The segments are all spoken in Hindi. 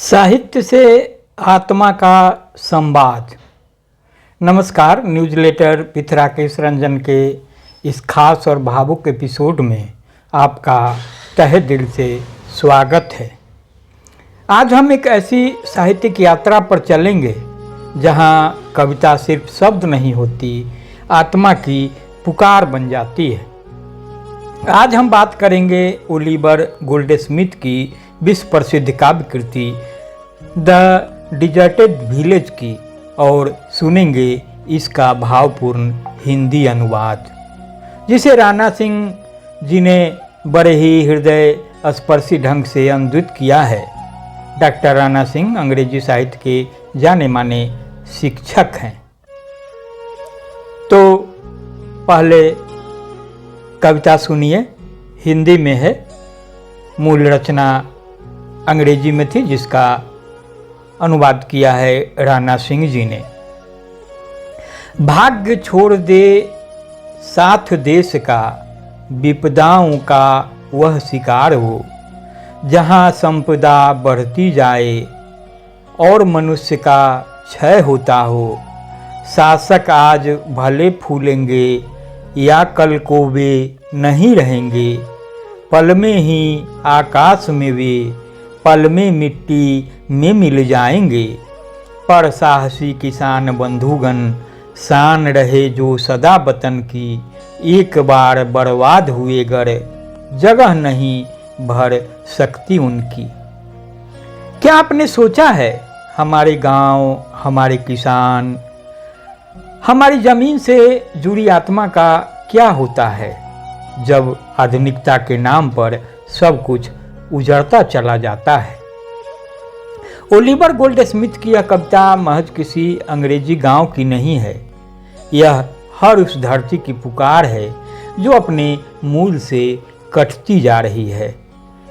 साहित्य से आत्मा का संवाद। नमस्कार, न्यूज़लेटर पिथराकेश रंजन के इस खास और भावुक एपिसोड में आपका तहे दिल से स्वागत है। आज हम एक ऐसी साहित्यिक यात्रा पर चलेंगे जहां कविता सिर्फ शब्द नहीं होती, आत्मा की पुकार बन जाती है। आज हम बात करेंगे ओलिवर गोल्डस्मिथ की विश्व प्रसिद्ध काव्य कृति द डिजर्टेड विलेज की और सुनेंगे इसका भावपूर्ण हिंदी अनुवाद, जिसे राणा सिंह जी ने बड़े ही हृदय स्पर्शी ढंग से अनुदित किया है। डॉक्टर राणा सिंह अंग्रेजी साहित्य के जाने माने शिक्षक हैं। तो पहले कविता सुनिए, हिंदी में है। मूल रचना अंग्रेजी में थी, जिसका अनुवाद किया है राणा सिंह जी ने। भाग्य छोड़ दे साथ देश का, विपदाओं का वह शिकार हो, जहाँ संपदा बढ़ती जाए और मनुष्य का क्षय होता हो। शासक आज भले फूलेंगे या कल को वे नहीं रहेंगे, पल में ही आकाश में वे, पल में मिट्टी में मिल जाएंगे। पर साहसी किसान बंधुगण, शान रहे जो सदा वतन की, एक बार बर्बाद हुए गर, जगह नहीं भर सकती उनकी। क्या आपने सोचा है, हमारे गांव, हमारे किसान, हमारी जमीन से जुड़ी आत्मा का क्या होता है जब आधुनिकता के नाम पर सब कुछ उजड़ता चला जाता है। ओलिवर गोल्डस्मिथ की यह कविता महज किसी अंग्रेजी गांव की नहीं है। यह हर उस धरती की पुकार है जो अपने मूल से कटती जा रही है।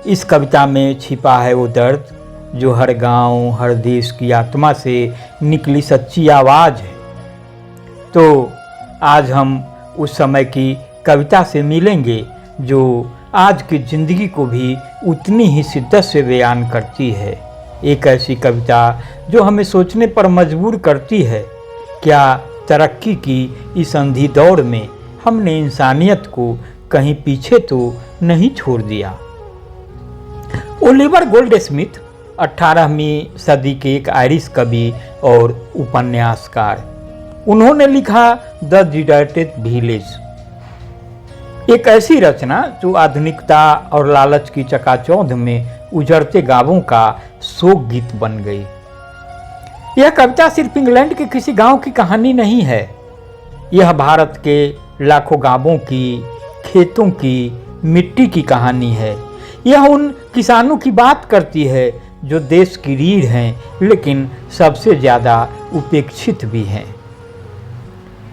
इस कविता में छिपा है वो दर्द जो हर गांव, हर देश की आत्मा से निकली सच्ची आवाज़ है। तो आज हम उस समय की कविता से मिलेंगे जो आज की ज़िंदगी को भी उतनी ही शिद्दत से बयान करती है। एक ऐसी कविता जो हमें सोचने पर मजबूर करती है, क्या तरक्की की इस अंधी दौड़ में हमने इंसानियत को कहीं पीछे तो नहीं छोड़ दिया। ओलिवर गोल्डस्मिथ 18वीं सदी के एक आयरिश कवि और उपन्यासकार। उन्होंने लिखा द डिजर्टेड विलेज, एक ऐसी रचना जो आधुनिकता और लालच की चकाचौंध में उजड़ते गांवों का शोक गीत बन गई। यह कविता सिर्फ इंग्लैंड के किसी गांव की कहानी नहीं है, यह भारत के लाखों गांवों की, खेतों की, मिट्टी की कहानी है। यह उन किसानों की बात करती है जो देश की रीढ़ हैं, लेकिन सबसे ज़्यादा उपेक्षित भी हैं।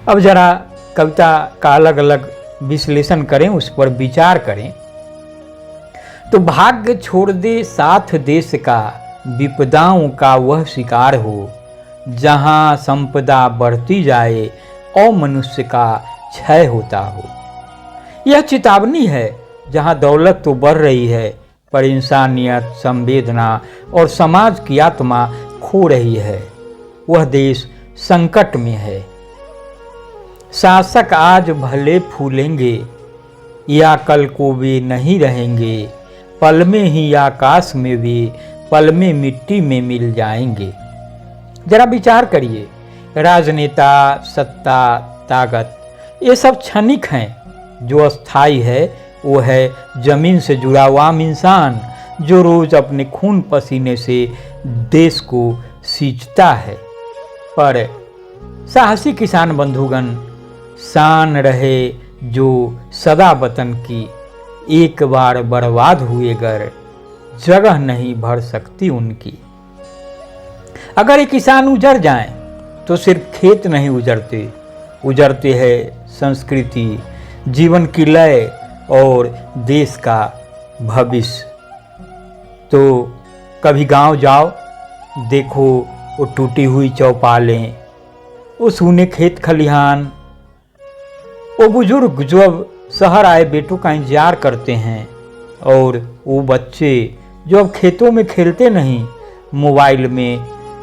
अब जरा कविता का अलग अलग विश्लेषण करें, उस पर विचार करें। तो भाग्य छोड़ दे साथ देश का, विपदाओं का वह शिकार हो, जहां संपदा बढ़ती जाए और मनुष्य का क्षय होता हो। यह चेतावनी है, जहां दौलत तो बढ़ रही है पर इंसानियत, संवेदना और समाज की आत्मा खो रही है। वह देश संकट में है। शासक आज भले फूलेंगे या कल को वे नहीं रहेंगे, पल में ही आकाश में वे, पल में मिट्टी में मिल जाएंगे। जरा विचार करिए, राजनेता, सत्ता, ताकत, ये सब क्षणिक हैं। जो अस्थाई है वो है जमीन से जुड़ा हुआ आम इंसान, जो रोज अपने खून पसीने से देश को सींचता है। पर साहसी किसान बंधुगण, शान रहे जो सदा वतन की, एक बार बर्बाद हुए गर, जगह नहीं भर सकती उनकी। अगर ये किसान उजड़ जाएं तो सिर्फ खेत नहीं उजड़ते, उजड़ते हैं संस्कृति, जीवन की लय और देश का भविष्य। तो कभी गांव जाओ, देखो वो टूटी हुई चौपालें, वो सूने खेत खलिहान, वो बुजुर्ग जो अब शहर आए बेटों का इंतजार करते हैं, और वो बच्चे जो अब खेतों में खेलते नहीं मोबाइल में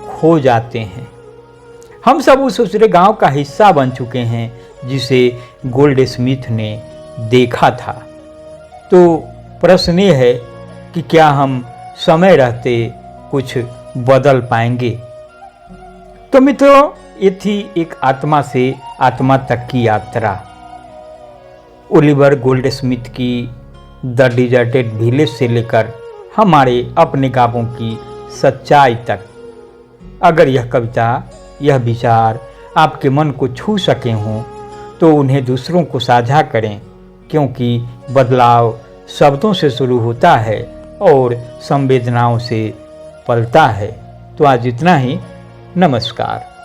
खो जाते हैं। हम सब उस दूसरे गांव का हिस्सा बन चुके हैं जिसे गोल्ड स्मिथ ने देखा था। तो प्रश्न ये है कि क्या हम समय रहते कुछ बदल पाएंगे। तो मित्रों, ये थी एक आत्मा से आत्मा तक की यात्रा, ओलिवर गोल्डस्मिथ की द डिजर्टेड विलेज से लेकर हमारे अपने गांवों की सच्चाई तक। अगर यह कविता, यह विचार आपके मन को छू सके हों तो उन्हें दूसरों को साझा करें, क्योंकि बदलाव शब्दों से शुरू होता है और संवेदनाओं से पलता है। तो आज इतना ही। नमस्कार।